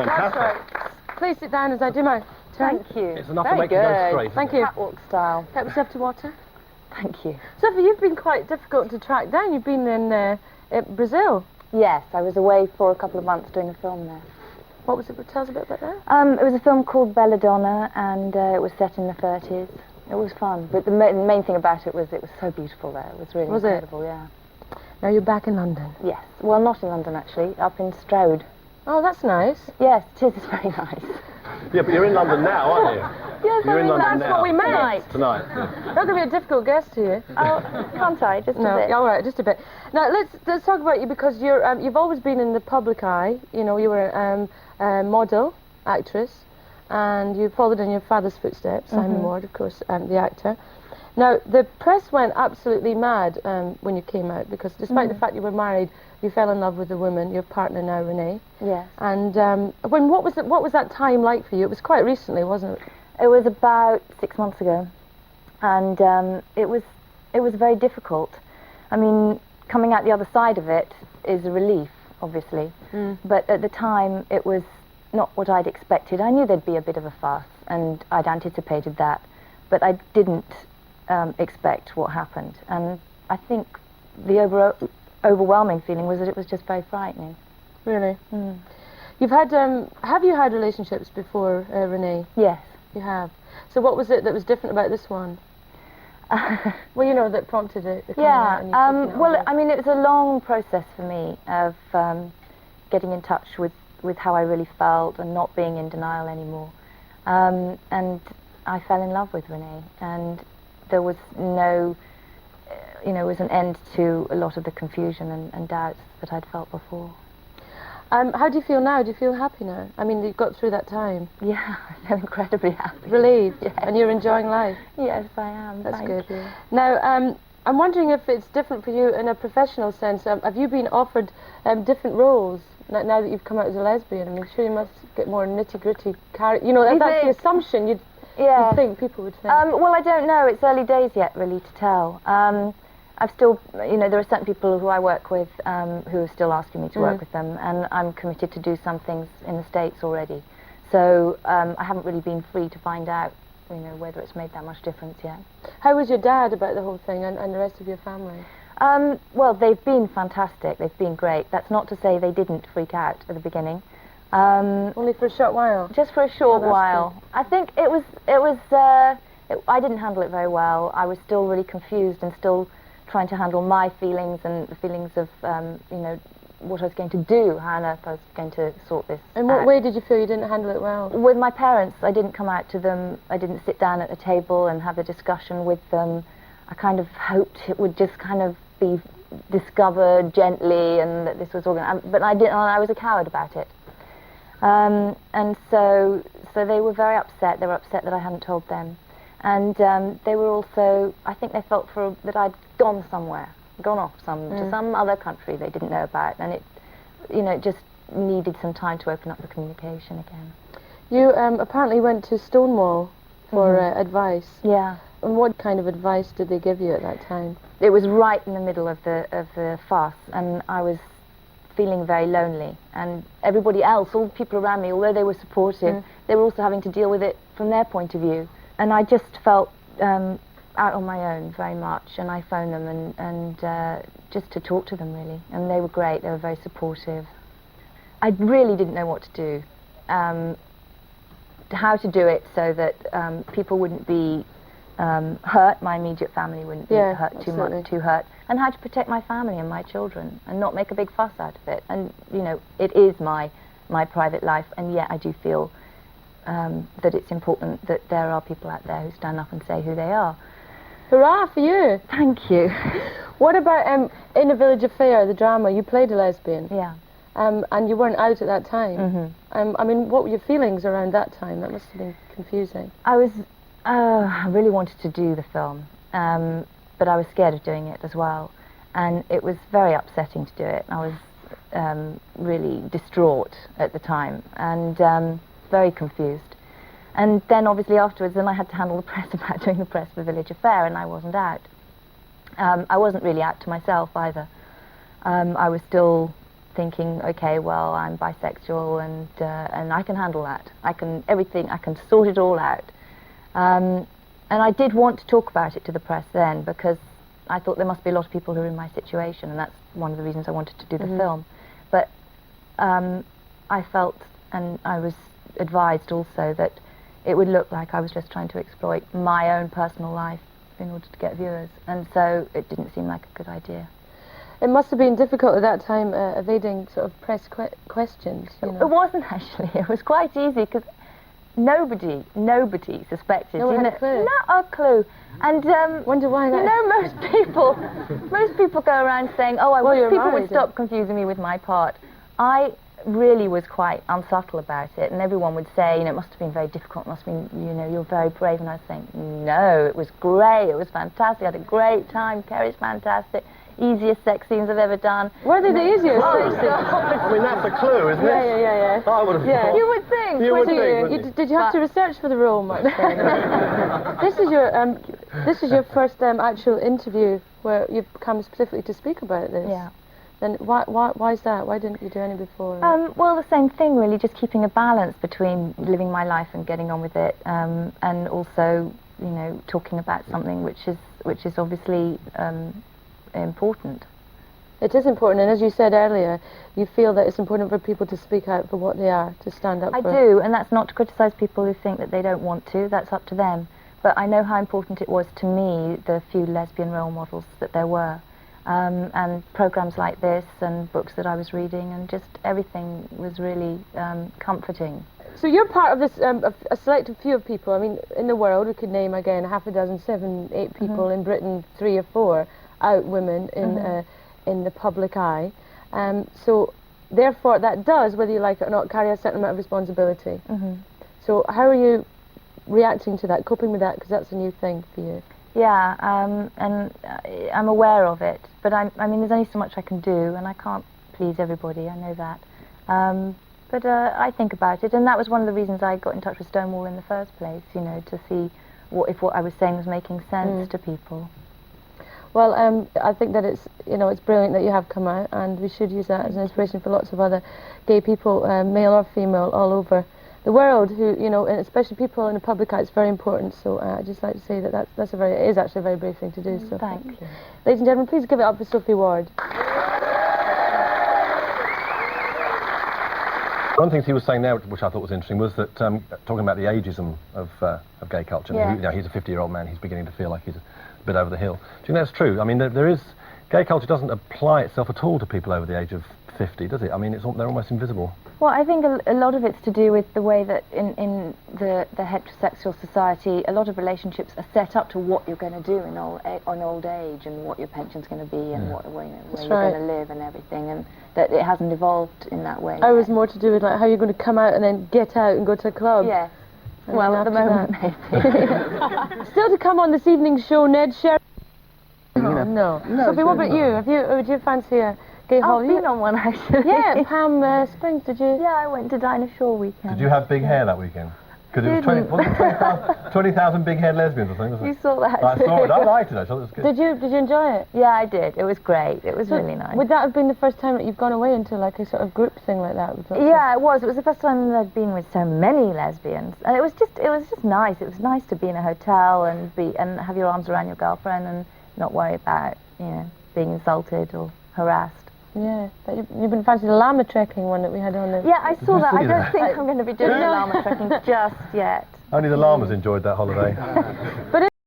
Fantastic. That's right. Please sit down as I do my turn. Thank you. It's enough Very to make good. you go straight. Thank you. Catwalk style. Help yourself to water. Thank you. Sophie, you've been quite difficult to track down. You've been in Brazil. Yes, I was away for a couple of months doing a film there. What was it? Tell us a bit about that. It was a film called Belladonna, and it was set in the 30s. It was fun, but the main thing about it was so beautiful there. It was really incredible, yeah. Now you're back in London. Yes. Well, not in London, actually. Up in Stroud. Oh, that's nice. Yes, it is. It's very nice. Yeah, but you're in London now, aren't you? Yes, You're in London that's now. what we meant. Tonight. Not going to be a difficult guest to you. Oh, can't I? Just a bit. All right, just a bit. Now let's talk about you, because you've always been in the public eye. You know, you were a model, actress, and you followed in your father's footsteps. Simon Ward, of course, the actor. Now the press went absolutely mad when you came out, because despite the fact you were married, you fell in love with a woman, your partner now, Renee. Yes. And what was that time like for you? It was quite recently, wasn't it? It was about 6 months ago, and it was very difficult. I mean, coming out the other side of it is a relief, obviously, but at the time it was not what I'd expected. I knew there'd be a bit of a fuss, and I'd anticipated that, but I didn't expect what happened. And I think the overwhelming feeling was that it was just very frightening. Really? You've had have you had relationships before, Renee? Yes. You have. So what was it that was different about this one? Well, you know, that prompted it. Yeah. Well, I mean, it was a long process for me of getting in touch with how I really felt and not being in denial anymore. And I fell in love with Renee, and there was no, it was an end to a lot of the confusion and doubts that I'd felt before. How do you feel now? Do you feel happy now? I mean, you got through that time. Yeah, I feel incredibly happy. Relieved? Yes. And you're enjoying life? Yes, I am. That's good. Thank you. Now, I'm wondering if it's different for you in a professional sense. Have you been offered different roles now that you've come out as a lesbian? I mean, sure you must get more nitty-gritty character. You know, that's the assumption you'd think people would think. Well, I don't know. It's early days yet, really, to tell. I've still, there are certain people who I work with who are still asking me to work with them, and I'm committed to do some things in the States already. So I haven't really been free to find out, whether it's made that much difference yet. How was your dad about the whole thing, and the rest of your family? Well, they've been fantastic. They've been great. That's not to say they didn't freak out at the beginning. Only for a short while? Just for a short while. Good. I think I didn't handle it very well. I was still really confused and still trying to handle my feelings and the feelings of, what I was going to do, how on earth I was going to sort this out. In what way did you feel you didn't handle it well? With my parents, I didn't come out to them. I didn't sit down at a table and have a discussion with them. I kind of hoped it would just kind of be discovered gently and that this was all going to... But I didn't. I was a coward about it. And so they were very upset. They were upset that I hadn't told them. And they were also, I think they felt that I'd gone somewhere, gone off to some other country they didn't know about, and it just needed some time to open up the communication again. You apparently went to Stonewall for advice. Yeah. And what kind of advice did they give you at that time? It was right in the middle of the fuss, and I was feeling very lonely, and everybody else, all the people around me, although they were supportive, they were also having to deal with it from their point of view. And I just felt out on my own very much, and I phoned them and just to talk to them, really. And they were great. They were very supportive. I really didn't know what to do, how to do it so that people wouldn't be hurt, my immediate family wouldn't be hurt too hurt, and how to protect my family and my children and not make a big fuss out of it. And it is my private life, and yet I do feel that it's important that there are people out there who stand up and say who they are. Hurrah for you! Thank you. What about in A Village Affair, the drama? You played a lesbian. Yeah. And you weren't out at that time. I mean, what were your feelings around that time? That must have been confusing. I really wanted to do the film, but I was scared of doing it as well. And it was very upsetting to do it. I was really distraught at the time and very confused. And then obviously afterwards, then I had to handle the press about doing the press for Village Affair, and I wasn't out. I wasn't really out to myself either. I was still thinking, okay, well, I'm bisexual and I can handle that. I can sort it all out. And I did want to talk about it to the press then, because I thought there must be a lot of people who are in my situation, and that's one of the reasons I wanted to do the film. But I felt, and I was advised also, that it would look like I was just trying to exploit my own personal life in order to get viewers, and so it didn't seem like a good idea. It must have been difficult at that time, evading sort of press questions. You know. It wasn't actually. It was quite easy because nobody suspected. No one had a clue. Not a clue. And wonder why that. You know, most people go around saying, "Oh, I wish people would stop confusing me with my part." I really was quite unsubtle about it, and everyone would say, you know, it must have been very difficult. It must have been, you know, you're very brave. And I was saying, no, it was great. It was fantastic. I had a great time. Kerry's fantastic. Easiest sex scenes I've ever done. Were they the easiest sex scenes? I mean, that's a clue, isn't it? Yeah. I would have thought. You would think. You would think. Did you have to research for the role much? This is your first actual interview where you've come specifically to speak about this. Yeah. Then why is that? Why didn't you do any before? Well, the same thing really, just keeping a balance between living my life and getting on with it, and also, you know, talking about something which is obviously important. It is important, and as you said earlier, you feel that it's important for people to speak out for what they are, to stand up for. I do, and that's not to criticise people who think that they don't want to. That's up to them. But I know how important it was to me, the few lesbian role models that there were. And programs like this and books that I was reading, and just everything was really comforting. So you're part of this, a selected few of people. I mean, in the world, we could name again half a dozen, 7, 8 people. In Britain, 3 or 4 out women in the public eye. So therefore, that does, whether you like it or not, carry a certain amount of responsibility. So how are you reacting to that, coping with that, because that's a new thing for you? Yeah, and I'm aware of it, but I mean, there's only so much I can do, and I can't please everybody, I know that. But I think about it, and that was one of the reasons I got in touch with Stonewall in the first place, you know, to see if what I was saying was making sense to people. Well, I think that it's brilliant that you have come out, and we should use that as an inspiration for lots of other gay people, male or female, all over the world, who, you know, and especially people in the public eye. It's very important. So I'd just like to say that it is actually a very brave thing to do. So thank you. Ladies and gentlemen, please give it up for Sophie Ward. One of the things he was saying there, which I thought was interesting, was that talking about the ageism of gay culture. Yeah. You know, he's a 50-year-old man. He's beginning to feel like he's a bit over the hill. Do you think that's true? I mean, gay culture doesn't apply itself at all to people over the age of 50, does it? I mean, they're almost invisible. Well, I think a lot of it's to do with the way that in the heterosexual society, a lot of relationships are set up to what you're going to do in old age, and what your pension's going to be, and where you're going to live and everything, and that it hasn't evolved in that way. I was more to do with like how you're going to come out and then get out and go to a club. Yes. Well, at the moment, maybe. Still to come on this evening's show, Ned Sherry. No. Sophie, what about you? Would you fancy a gay hall? I've been on one, actually. Yeah, Pam Springs, did you? Yeah, I went to Dinah Shore weekend. Did you have big hair that weekend? Because it was 20,000 big-haired lesbians or something, wasn't it? You saw that? I saw it. I liked it, actually. It was good. Did you enjoy it? Yeah, I did. It was great. It was really nice. Would that have been the first time that you've gone away into like a sort of group thing like that? Yeah, it was. It was the first time that I'd been with so many lesbians, and it was just nice. It was nice to be in a hotel and have your arms around your girlfriend and not worry about, you know, being insulted or harassed. Yeah, but you've been fancying the llama trekking one that we had on the... Yeah, I saw that. I don't think I'm going to be doing the llama trekking just yet. Only the llamas enjoyed that holiday. But